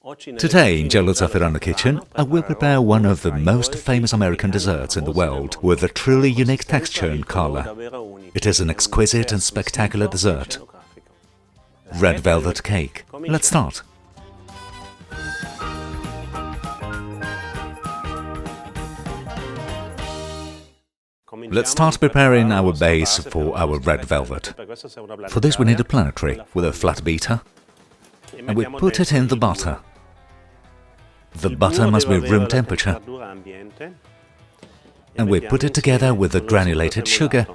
Today in Giallozafferano kitchen, I will prepare one of the most famous American desserts in the world with a truly unique texture and color. It is an exquisite and spectacular dessert. Red velvet cake. Let's start. Let's start preparing our base for our red velvet. For this we need a planetary with a flat beater, and we put it in the butter. The butter must be room temperature, and we put it together with the granulated sugar.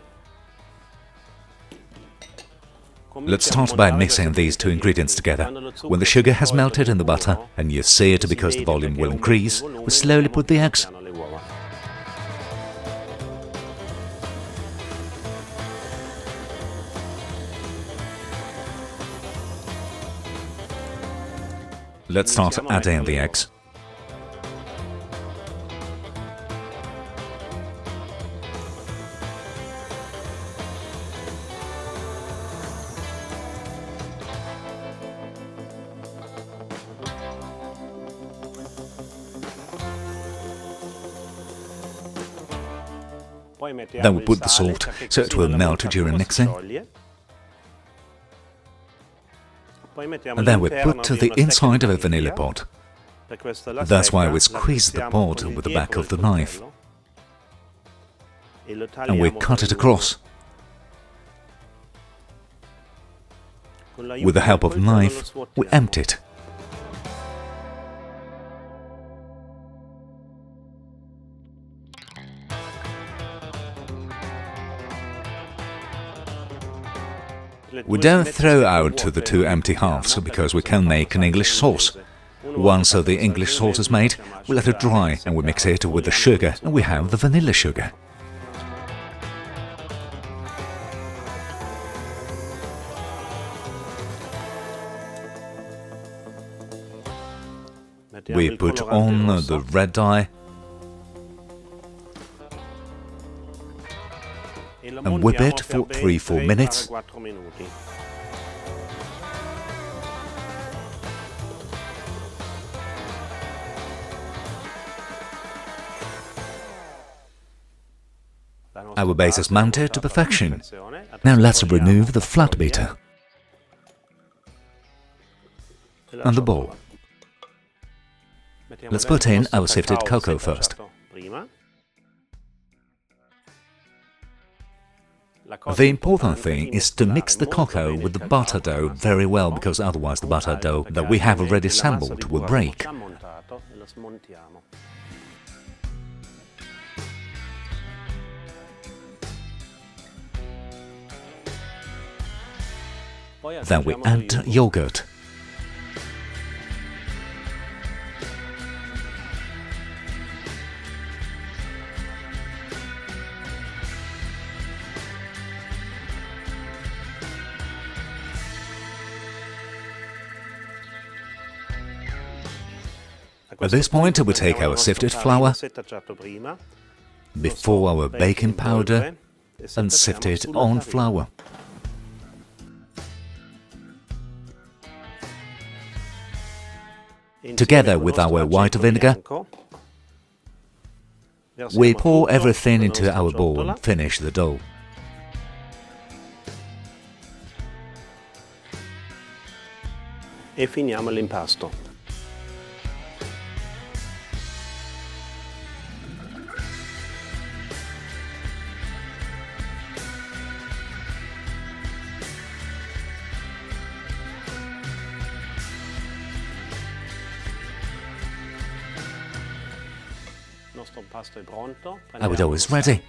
Let's start by mixing these two ingredients together. When the sugar has melted in the butter, and you see it because the volume will increase, we slowly put the eggs. Let's start adding the eggs. Then we put the salt, so it will melt during mixing. And then we put to the inside of a vanilla pod. That's why we squeeze the pod with the back of the knife. And we cut it across. With the help of the knife, we empty it. We don't throw out the two empty halves because we can make an English sauce. Once the English sauce is made, we let it dry and we mix it with the sugar and we have the vanilla sugar. We put on the red dye and whip it for 3-4 minutes. Our base is mounted to perfection. Now let's remove the flat beater and the bowl. Let's put in our sifted cocoa first. The important thing is to mix the cocoa with the butter dough very well, because otherwise the butter dough that we have already assembled will break. Then we add yogurt. At this point we take our sifted flour before our baking powder and sift it on flour. Together with our white vinegar, we pour everything into our bowl and finish the dough. E finiamo l'impasto. Our dough is ready.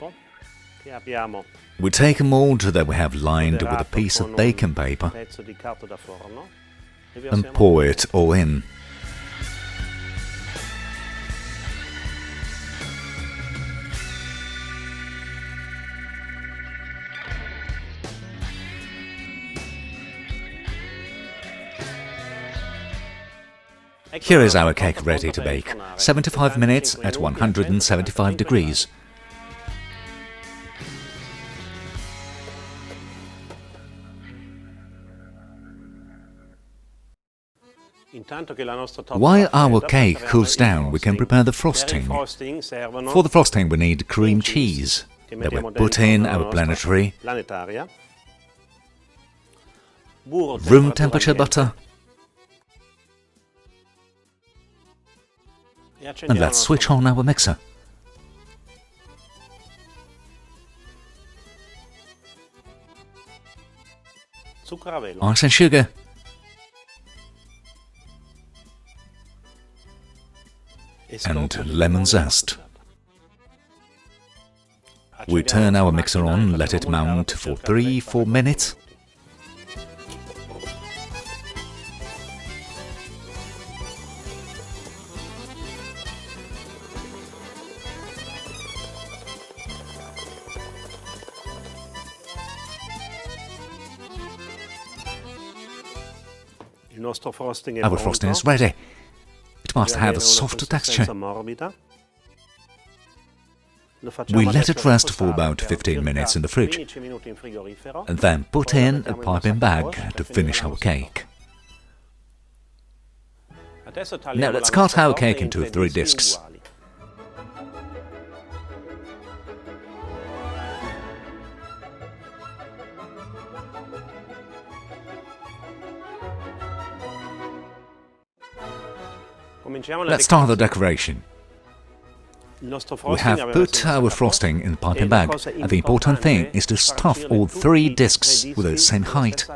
We take a mold that we have lined with a piece of baking paper and pour it all in. Here is our cake ready to bake. 75 minutes at 175 degrees. While our cake cools down, we can prepare the frosting. For the frosting we need cream cheese. Then we put in our planetary, room temperature butter, and let's switch on our mixer. Ice and sugar. And lemon zest. We turn our mixer on, let it mount for 3-4 minutes. Our frosting is ready. It must have a soft texture. We let it rest for about 15 minutes in the fridge, and then put in a piping bag to finish our cake. Now let's cut our cake into 3 discs. Let's start the decoration. We have put our frosting in the piping bag, and the important thing is to stuff all 3 discs with the same height.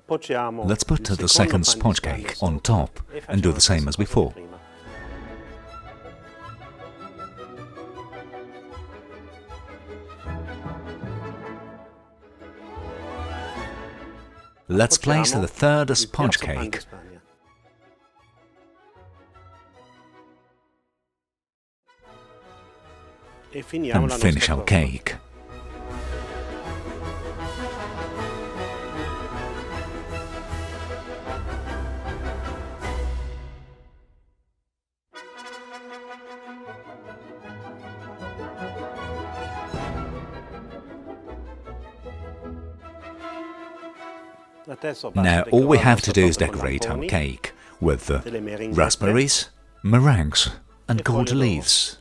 Let's put the second sponge cake on top and do the same as before. Let's place the third sponge cake. And finish our cake. Now all we have to do is decorate our cake with raspberries, meringues and gold leaves.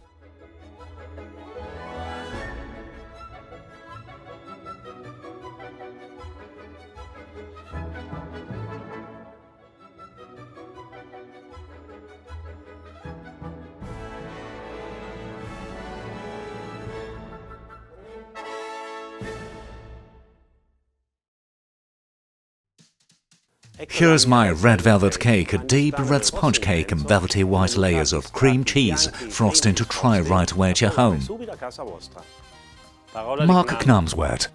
Here's my red velvet cake, a deep red sponge cake and velvety white layers of cream cheese frosting to try right away at your home. Mark Knam's word.